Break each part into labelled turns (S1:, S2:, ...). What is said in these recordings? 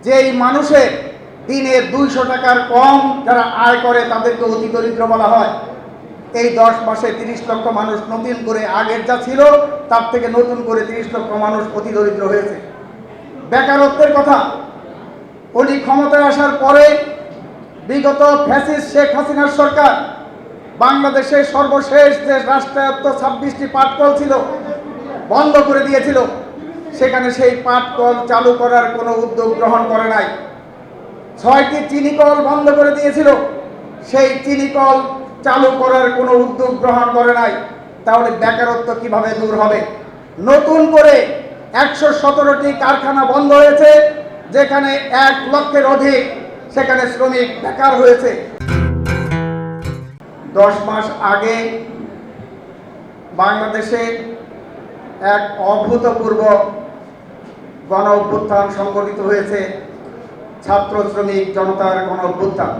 S1: যেই মানুষের দিনে 200 টাকার কম যারা আয় করে তাদেরকে অতি দরিদ্র বলা হয়। এই 10 মাসে 30 লক্ষ মানুষ নতুন করে আগের যা ছিল তার থেকে নতুন করে 30 লক্ষ মানুষ অতি দরিদ্র হয়েছে। বেকারত্বের কথা, উনি ক্ষমতায় আসার পরে বিগত ফ্যাসিস্ট শেখ হাসিনার সরকার বাংলাদেশের সর্বশেষ যে রাষ্ট্রায়ত্ত 26টি পাটকল ছিল বন্ধ করে দিয়েছিল, সেখানে সেই পাটকল চালু করার কোনো উদ্যোগ গ্রহণ করে নাই। 6টি চিনিকল বন্ধ করে দিয়েছিল, সেই চিনিকল চালু করার কোনো উদ্যোগ গ্রহণ করে নাই। তাহলে বেকারত্ব কিভাবে দূর হবে? নতুন করে 117টি কারখানা বন্ধ হয়েছে, যেখানে 1 লক্ষের অধিক সেখানে শ্রমিক বেকার হয়েছে। 10 মাস আগে বাংলাদেশে এক অভূতপূর্ব গণ অভ্যুত্থান সংগঠিত হয়েছে, ছাত্র শ্রমিক জনতার গণ অভ্যুত্থান।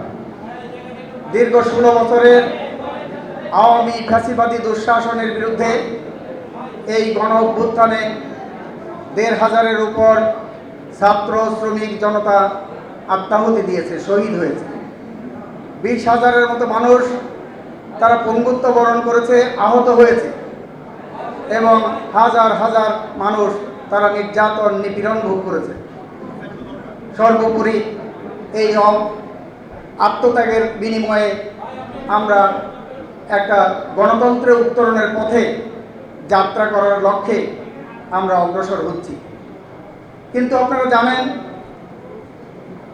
S1: দীর্ঘ 16 বছরের আওয়ামী ফ্যাসিবাদী দুঃশাসনের বিরুদ্ধে এই গণ অভ্যুত্থানে 1,500-এর উপর ছাত্র শ্রমিক জনতা আত্মাহুতি দিয়েছে, শহীদ হয়েছে। 20,000-এর মতো মানুষ তারা পঙ্গুত্ব বরণ করেছে, আহত হয়েছে, এবং হাজার হাজার মানুষ তারা নির্যাতন নিপীড়ন ভোগ করেছে। সর্বোপরি এই আত্মত্যাগের বিনিময়ে আমরা একটা গণতন্ত্রের উত্তরণের পথে যাত্রা করার লক্ষ্যে আমরা অগ্রসর হচ্ছি। কিন্তু আপনারা জানেন,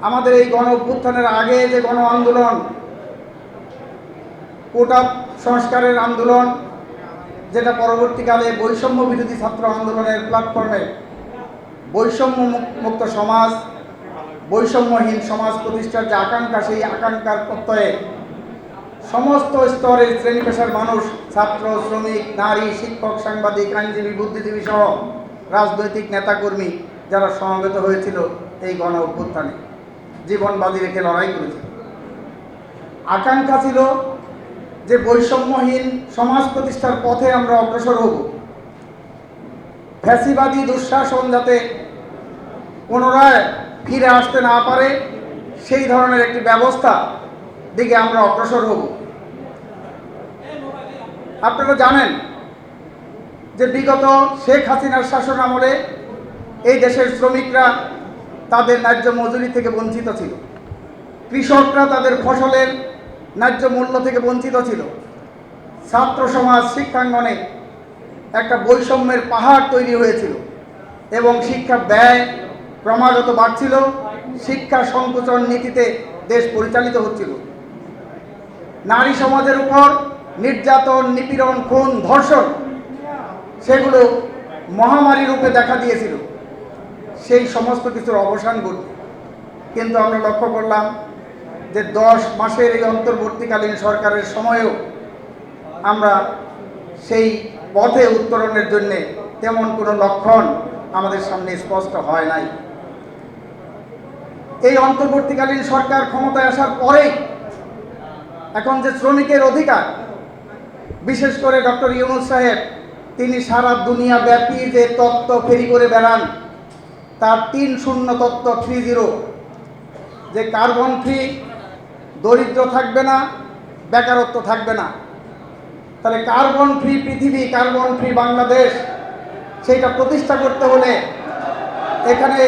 S1: আমাদের এই গণ অভ্যুত্থানের আগে যে গণ আন্দোলন, কোটা সংস্কারের আন্দোলন, যেটা পরবর্তীকালে বৈষম্য বিরোধী ছাত্র আন্দোলনের প্ল্যাটফর্মে বৈষম্য মুক্ত সমাজ, বৈষম্যহীন সমাজ প্রতিষ্ঠার যে আকাঙ্ক্ষা, সেই আকাঙ্ক্ষার প্রত্যয়ে সমস্ত স্তরের শ্রেণী পেশার মানুষ, ছাত্র, শ্রমিক, নারী, শিক্ষক, সাংবাদিক, আইনজীবী, বুদ্ধিজীবী সহ রাজনৈতিক নেতাকর্মী যারা সমবেত হয়েছিল এই গণ অভ্যুত্থানে, জীবন বাজি রেখে লড়াই করেছিল। আকাঙ্ক্ষা ছিল যে বৈষম্যহীন সমাজ প্রতিষ্ঠার পথে আমরা অগ্রসর হব, ফ্যাসিবাদী দুঃশাসন যাতে পুনরায় ফিরে আসতে না পারে সেই ধরনের একটি ব্যবস্থা দিকে আমরা অগ্রসর হব। আপনারা জানেন যে বিগত শেখ হাসিনার শাসন আমলে এই দেশের শ্রমিকরা তাদের ন্যায্য মজুরি থেকে বঞ্চিত ছিল, কৃষকরা তাদের ফসলের ন্যায্য মূল্য থেকে বঞ্চিত ছিল, ছাত্র সমাজ শিক্ষাঙ্গনে একটা বৈষম্যের পাহাড় তৈরি হয়েছিল এবং শিক্ষা ব্যয় ক্রমাগত বাড়ছিল, শিক্ষা সংকোচন নীতিতে দেশ পরিচালিত হচ্ছিল। নারী সমাজের উপর নির্যাতন, নিপীড়ন, খুন, ধর্ষণ সেগুলো মহামারী রূপে দেখা দিয়েছিল। সেই সমস্ত কিছুর অবসান ঘটল। কিন্তু আমরা লক্ষ্য করলাম যে 10 মাসের এই অন্তর্বর্তীকালীন সরকারের সময়েও আমরা সেই পথে উত্তরণের জন্য তেমন কোনো লক্ষণ আমাদের সামনে স্পষ্ট হয় নাই। এই অন্তর্বর্তীকালীন সরকার ক্ষমতায় আসার পরেই এখন যে শ্রমিকের অধিকার, বিশেষ করে ডক্টর ইউনূস সাহেব, তিনি সারা দুনিয়া ব্যাপী যে তত্ত্ব ফেরি করে বেড়ান, তার 3-0 তত্ত্ব, 3-0, যে কার্বন ফ্রি, দরিদ্র থাকবে না, বেকারত্ব থাকবে না। তাহলে কার্বন ফ্রি পৃথিবী, কার্বন ফ্রি বাংলাদেশ, সেইটা প্রতিষ্ঠা করতে হলে এখানে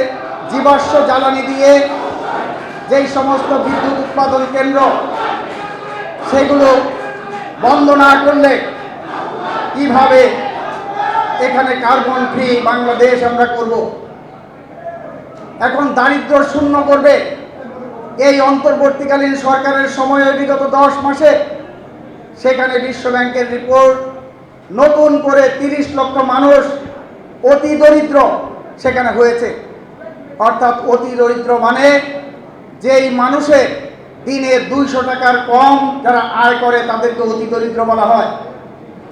S1: জীবাশ্ম জ্বালানি দিয়ে যেই সমস্ত বিদ্যুৎ উৎপাদন কেন্দ্র সেগুলো বন্ধ না করলে কিভাবে এখানে কার্বন ফ্রি বাংলাদেশ আমরা করব? এখন দারিদ্র শূন্য করবে এই অন্তর্বর্তীকালীন সরকারের সময়ে বিগত 10 মাসে, সেখানে বিশ্ব ব্যাংকের রিপোর্ট, নতুন করে 30 লক্ষ মানুষ অতি দরিদ্র সেখানে হয়েছে। অর্থাৎ অতি দরিদ্র মানে যেই মানুষের দিনে 200 টাকার কম যারা আয় করে তাদেরকে অতি দরিদ্র বলা হয়।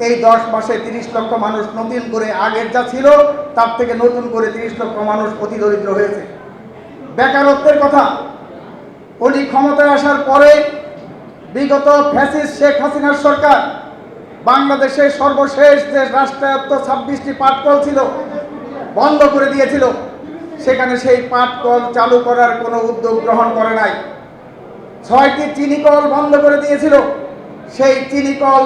S1: এই 10 মাসে 30 লক্ষ মানুষ নতুন করে আগের যা ছিল তার থেকে নতুন করে 30 লক্ষ মানুষ অতি দরিদ্র হয়েছে। বেকারত্বের কথা, উনি ক্ষমতায় আসার পরে বিগত ফ্যাসিস্ট শেখ হাসিনার সরকার বাংলাদেশের সর্বশেষ যে রাষ্ট্রায়ত্ত 26টি পাটকল ছিল বন্ধ করে দিয়েছিল, সেখানে সেই পাটকল চালু করার কোনো উদ্যোগ গ্রহণ করে নাই। 6টি চিনিকল বন্ধ করে দিয়েছিল, সেই চিনিকল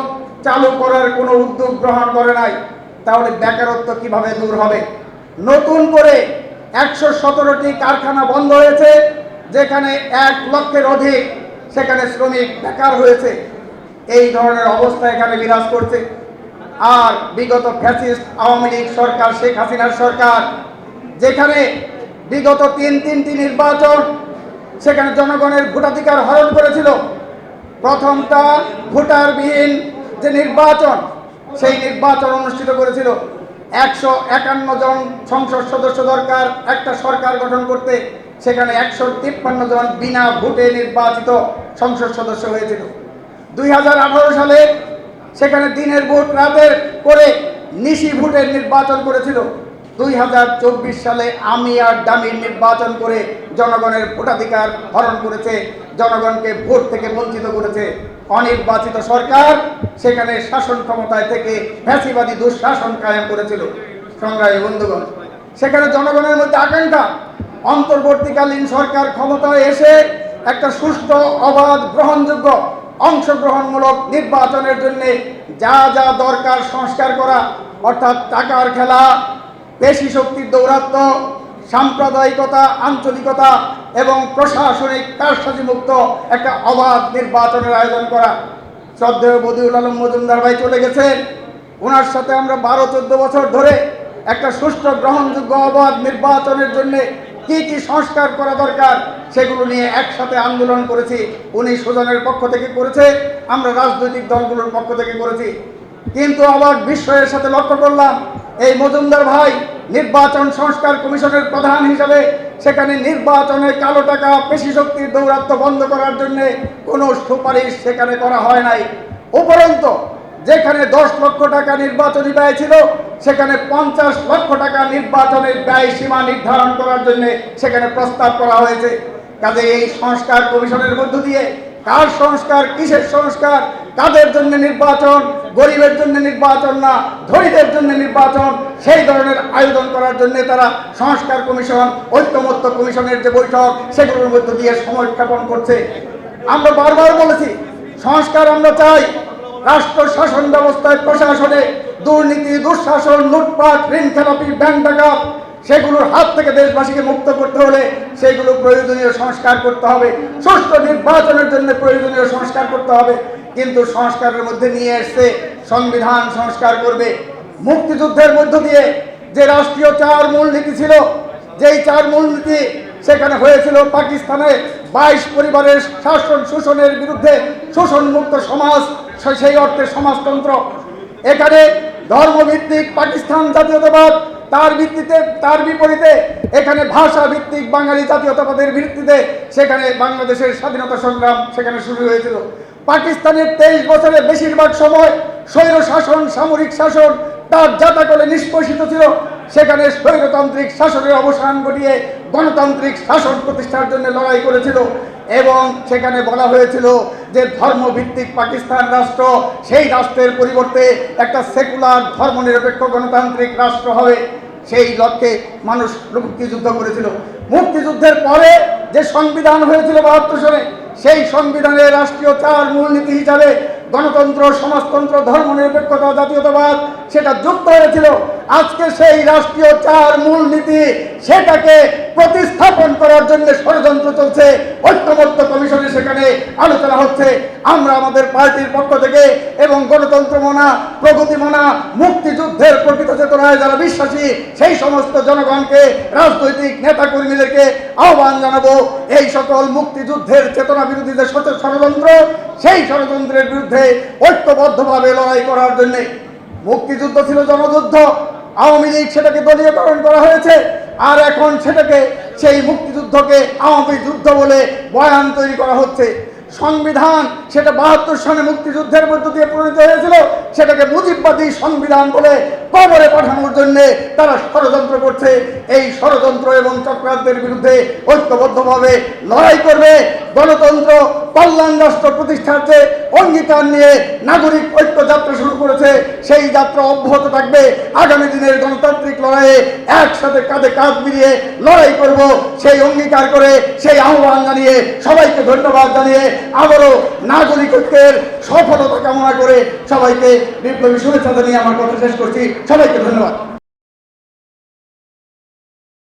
S1: চালু করার কোনো উদ্যোগ গ্রহণ করে নাই। তাহলে বেকারত্ব কিভাবে দূর হবে? নতুন করে 117টি কারখানা বন্ধ হয়েছে, যেখানে 1 লক্ষের অধিক সেখানে শ্রমিক বেকার হয়েছে। এই ধরনের অবস্থা এখানে বিরাজ করছে। আর বিগত ফ্যাসিস্ট আওয়ামী লীগ সরকার, শেখ হাসিনার সরকার, যেখানে বিগত তিনটি নির্বাচন সেখানে জনগণের ভোটাধিকার হরণ করেছিল। প্রথমটা ভোটারবিহীন যে নির্বাচন, সেই নির্বাচন অনুষ্ঠিত করেছিল। 151 জন সংসদ সদস্য দরকার একটা সরকার গঠন করতে, সেখানে 153 জন বিনা ভোটে নির্বাচিত সংসদ সদস্য হয়েছিল। 2018 সালে সেখানে দিনের ভোট রাতের করে নিশি ভোটের নির্বাচন করেছিল। 2024 সালে আমি আর ডামির নির্বাচন করে জনগণের ভোটাধিকার হরণ করেছে, জনগণকে ভোট থেকে বঞ্চিত করেছে। অনির্বাচিত সরকার সেখানে শাসন ক্ষমতায় থেকে ফ্যাসিবাদী দুঃশাসন কায়েম করেছিল। সংগ্রামী বন্ধুগণ, সেখানে জনগণের মধ্যে আকাঙ্ক্ষা অন্তর্বর্তীকালীন সরকার ক্ষমতায় এসে একটা সুষ্ঠু, অবাধ, গ্রহণযোগ্য, অংশগ্রহণমূলক নির্বাচনের জন্য যা যা দরকার সংস্কার করা, অর্থাৎ টাকার খেলা, পেশি শক্তির দৌরাত্ম্য, সাম্প্রদায়িকতা, আঞ্চলিকতা এবং প্রশাসনিক কারসাজিমুক্ত একটা অবাধ নির্বাচনের আয়োজন করা। শ্রদ্ধেয় বদিউল আলম মজুমদার ভাই চলে গেছেন, ওনার সাথে আমরা 12-14 বছর ধরে একটা সুষ্ঠু, গ্রহণযোগ্য, অবাধ নির্বাচনের জন্য কি কি সংস্কার করা দরকার সেগুলো নিয়ে একসাথে আন্দোলন করেছি। উনি সুজনের পক্ষ থেকে করেছে, আমরা রাজনৈতিক দলগুলোর পক্ষ থেকে করেছি। কিন্তু আবার বিস্ময়ের সাথে লক্ষ্য করলাম, এই মজুমদার ভাই নির্বাচন সংস্কার কমিশনের প্রধান হিসাবে সেখানে নির্বাচনে কালো টাকা, পেশি শক্তির দৌরাত্ম্য বন্ধ করার জন্য কোনো সুপারিশ সেখানে করা হয় নাই। উপরন্ত যেখানে 10 লক্ষ টাকা নির্বাচনী ব্যয় ছিল, সেখানে 50 লক্ষ টাকা নির্বাচনের ব্যয় সীমা নির্ধারণ করার জন্য সেখানে প্রস্তাব করা হয়েছে। কাজে এই সংস্কার কমিশনের মধ্য দিয়ে কার সংস্কার, কিসের সংস্কার, কাদের জন্য নির্বাচন, গরিবের জন্য নির্বাচন না, ধনীদের জন্য নির্বাচন, সেই ধরনের আয়োজন করার জন্য তারা সংস্কার কমিশন, ঐক্যমত্য কমিশনের যে বৈঠক, সেগুলোর মধ্য দিয়ে সময় ক্ষেপণ করছে। আমরা বারবার বলেছি, সংস্কার আমরা চাই। রাষ্ট্র শাসন ব্যবস্থায়, প্রশাসনে দুর্নীতি, দুঃশাসন, লুটপাট, ঋণ খেলাপি, ব্যাংক ডাকাত, সেগুলোর হাত থেকে দেশবাসীকে মুক্ত করতে হলে সেগুলো প্রয়োজনীয় সংস্কার করতে হবে। সুষ্ঠু নির্বাচনের জন্য প্রয়োজনীয় সংস্কার করতে হবে। কিন্তু সংস্কারের মধ্যে নিয়ে এসছে সংবিধান সংস্কার করবে। মুক্তিযুদ্ধের মধ্য দিয়ে যে রাষ্ট্রীয় 4 মূলনীতি ছিল, যেই 4 মূলনীতি সেখানে হয়েছিল পাকিস্তানে 22 পরিবারের শাসন শোষণের বিরুদ্ধে শোষণমুক্ত সমাজ, সেই অর্থে সমাজতন্ত্র। এখানে ধর্মভিত্তিক পাকিস্তান জাতীয়তাবাদ, তার বিপরীতে এখানে ভাষা ভিত্তিক বাঙালি জাতীয়তাবাদের ভিত্তিতে সেখানে বাংলাদেশের স্বাধীনতা সংগ্রাম সেখানে শুরু হয়েছিল। পাকিস্তানের 23 বছরে বেশিরভাগ সময় স্বৈর শাসন, সামরিক শাসন তার জাতাকলে নিষ্পেষিত ছিল। সেখানে স্বৈরতান্ত্রিক শাসনের অবসান ঘটিয়ে গণতান্ত্রিক শাসন প্রতিষ্ঠার জন্য লড়াই করেছিল এবং সেখানে বলা হয়েছিল যে ধর্মভিত্তিক পাকিস্তান রাষ্ট্র, সেই রাষ্ট্রের পরিবর্তে একটা সেকুলার ধর্মনিরপেক্ষ গণতান্ত্রিক রাষ্ট্র হবে। সেই লক্ষ্যে মানুষ মুক্তিযুদ্ধ করেছিল। মুক্তিযুদ্ধের পরে যে সংবিধান হয়েছিল 72 সালে, সেই সংবিধানের রাষ্ট্রীয় 4 মূলনীতি হিসাবে গণতন্ত্র, সমাজতন্ত্র, ধর্মনিরপেক্ষতা, জাতীয়তাবাদ সেটা যুক্ত হয়েছিল। আজকে সেই রাষ্ট্রীয় 4 মূলনীতি সেটাকে প্রতিস্থাপন করার জন্য ষড়যন্ত্র চলছে। ঐক্যমত্য কমিশনে সেখানে আলোচনা হচ্ছে। আমরা আমাদের পার্টির পক্ষ থেকে এবং গণতন্ত্র মনা, প্রগতি মনা, মুক্তিযুদ্ধের প্রকৃত চেতনায় যারা বিশ্বাসী সেই সমস্ত জনগণকে, রাজনৈতিক নেতাকর্মীদেরকে আহ্বান জানাবো, এই সকল মুক্তিযুদ্ধের চেতনা বিরোধী যে ষড়যন্ত্র, সেই ষড়যন্ত্রের বিরুদ্ধে ঐক্যবদ্ধভাবে লড়াই করার জন্য। মুক্তিযুদ্ধ ছিল জনযুদ্ধ, আওয়ামী লীগ সেটাকে দলীয়করণ করা হয়েছে, আর এখন সেটাকে, সেই মুক্তিযুদ্ধকে আওয়ামী যুদ্ধ বলে বয়ান তৈরি করা হচ্ছে। সংবিধান সেটা 72 সালে মুক্তিযুদ্ধের মধ্য দিয়ে প্রণীত হয়েছিল, সেটাকে মুজিববাদী সংবিধান বলে কবরে পাঠানোর জন্য তারা ষড়যন্ত্র করছে। এই ষড়যন্ত্র এবং চক্রান্তের বিরুদ্ধে ঐক্যবদ্ধভাবে লড়াই করবে। গণতন্ত্র কল্যাণ রাষ্ট্র প্রতিষ্ঠার যে অঙ্গীকার নিয়ে নাগরিক ঐক্য যাত্রা শুরু করেছে, সেই যাত্রা অব্যাহত থাকবে। আগামী দিনের গণতান্ত্রিক লড়াইয়ে একসাথে কাঁধে কাঁধ মিলিয়ে লড়াই করব, সেই অঙ্গীকার করে সেই আহ্বান জানিয়ে সবাইকে ধন্যবাদ জানিয়ে আবারও নাগরিক ঐক্যের সফলতা কামনা করে সবাইকে বিপ্লবী শুভেচ্ছা জানিয়ে আমার কথা শেষ করছি। সবাইকে ধন্যবাদ।